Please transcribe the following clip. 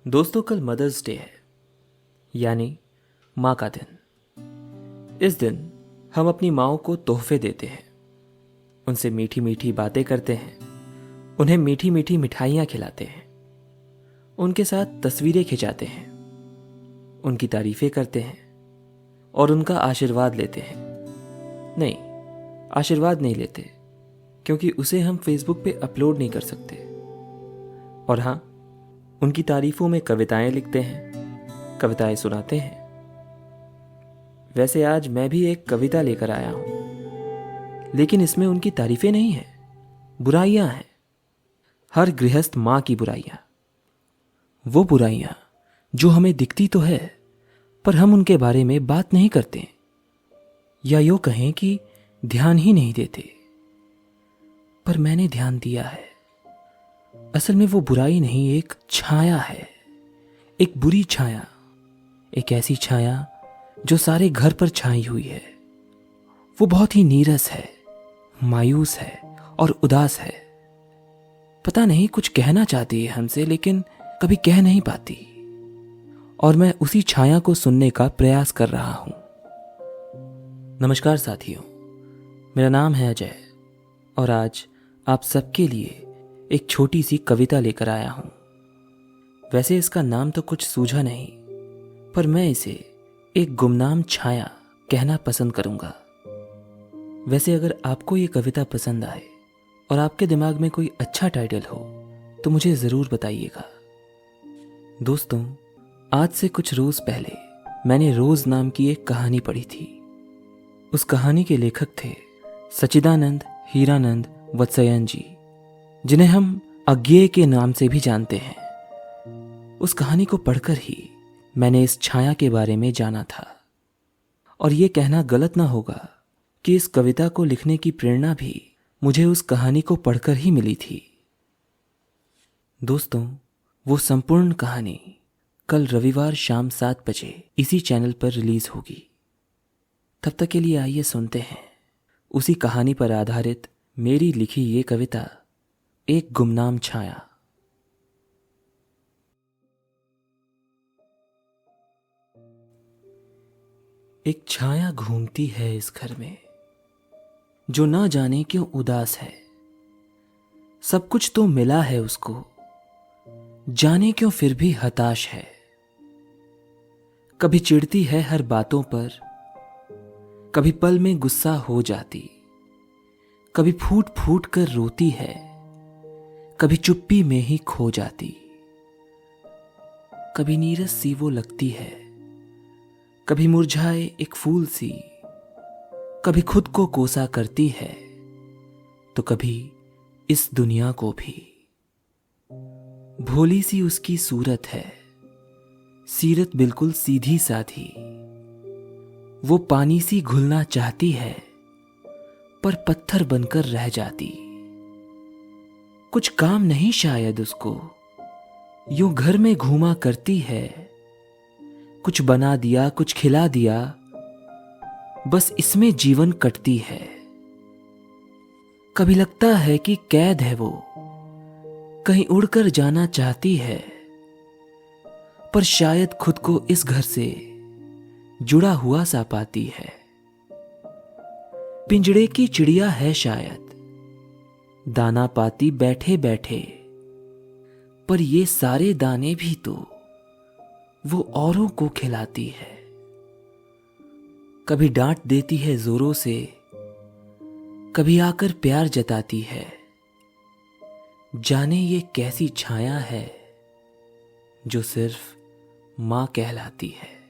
दोस्तों, कल mother's day है, यानी माँ का दिन। इस दिन हम अपनी माँओं को तोहफे देते हैं, उनसे मीठी मीठी बातें करते हैं, उन्हें मीठी मीठी मिठाइयाँ खिलाते हैं, उनके साथ तस्वीरें खिंचाते हैं, उनकी तारीफें करते हैं और उनका आशीर्वाद लेते हैं। नहीं, आशीर्वाद नहीं लेते, क्योंकि उसे हम फेसबुक पे अपलोड नहीं कर सकते। और हाँ, उनकी तारीफों में कविताएं लिखते हैं, कविताएं सुनाते हैं। वैसे आज मैं भी एक कविता लेकर आया हूं, लेकिन इसमें उनकी तारीफें नहीं हैं, बुराइयां हैं। हर गृहस्थ मां की बुराइयां, वो बुराइयां जो हमें दिखती तो है, पर हम उनके बारे में बात नहीं करते, या यूं कहें कि ध्यान ही नहीं देते। पर मैंने ध्यान दिया है। असल में वो बुराई नहीं, एक छाया है, एक बुरी छाया, एक ऐसी छाया जो सारे घर पर छाई हुई है। वो बहुत ही नीरस है, मायूस है और उदास है। पता नहीं कुछ कहना चाहती है हमसे, लेकिन कभी कह नहीं पाती। और मैं उसी छाया को सुनने का प्रयास कर रहा हूं। नमस्कार साथियों, मेरा नाम है अजय और आज आप सबके लिए एक छोटी सी कविता लेकर आया हूं। वैसे इसका नाम तो कुछ सूझा नहीं, पर मैं इसे एक गुमनाम छाया कहना पसंद करूंगा। वैसे अगर आपको ये कविता पसंद आए और आपके दिमाग में कोई अच्छा टाइटल हो तो मुझे जरूर बताइएगा। दोस्तों, आज से कुछ रोज पहले मैंने रोज नाम की एक कहानी पढ़ी थी। उस कहानी के लेखक थे सच्चिदानंद हीरानंद वत्सयन जी, जिन्हें हम अज्ञेय के नाम से भी जानते हैं। उस कहानी को पढ़कर ही मैंने इस छाया के बारे में जाना था। और यह कहना गलत ना होगा कि इस कविता को लिखने की प्रेरणा भी मुझे उस कहानी को पढ़कर ही मिली थी। दोस्तों, वो संपूर्ण कहानी कल रविवार शाम 7 बजे इसी चैनल पर रिलीज होगी। तब तक के लिए आइए सुनते हैं उसी कहानी पर आधारित मेरी लिखी ये कविता, एक गुमनाम छाया। एक छाया घूमती है इस घर में, जो ना जाने क्यों उदास है। सब कुछ तो मिला है उसको, जाने क्यों फिर भी हताश है। कभी चिढ़ती है हर बातों पर, कभी पल में गुस्सा हो जाती, कभी फूट फूट कर रोती है, कभी चुप्पी में ही खो जाती। कभी नीरस सी वो लगती है, कभी मुरझाए एक फूल सी, कभी खुद को कोसा करती है तो कभी इस दुनिया को भी। भोली सी उसकी सूरत है, सीरत बिल्कुल सीधी साधी। वो पानी सी घुलना चाहती है, पर पत्थर बनकर रह जाती। कुछ काम नहीं शायद उसको, यूं घर में घूमा करती है। कुछ बना दिया, कुछ खिला दिया, बस इसमें जीवन कटती है। कभी लगता है कि कैद है वो, कहीं उड़कर जाना चाहती है, पर शायद खुद को इस घर से जुड़ा हुआ सा पाती है। पिंजड़े की चिड़िया है शायद, दाना पाती बैठे बैठे, पर ये सारे दाने भी तो वो औरों को खिलाती है। कभी डांट देती है जोरों से, कभी आकर प्यार जताती है। जाने ये कैसी छाया है जो सिर्फ मां कहलाती है।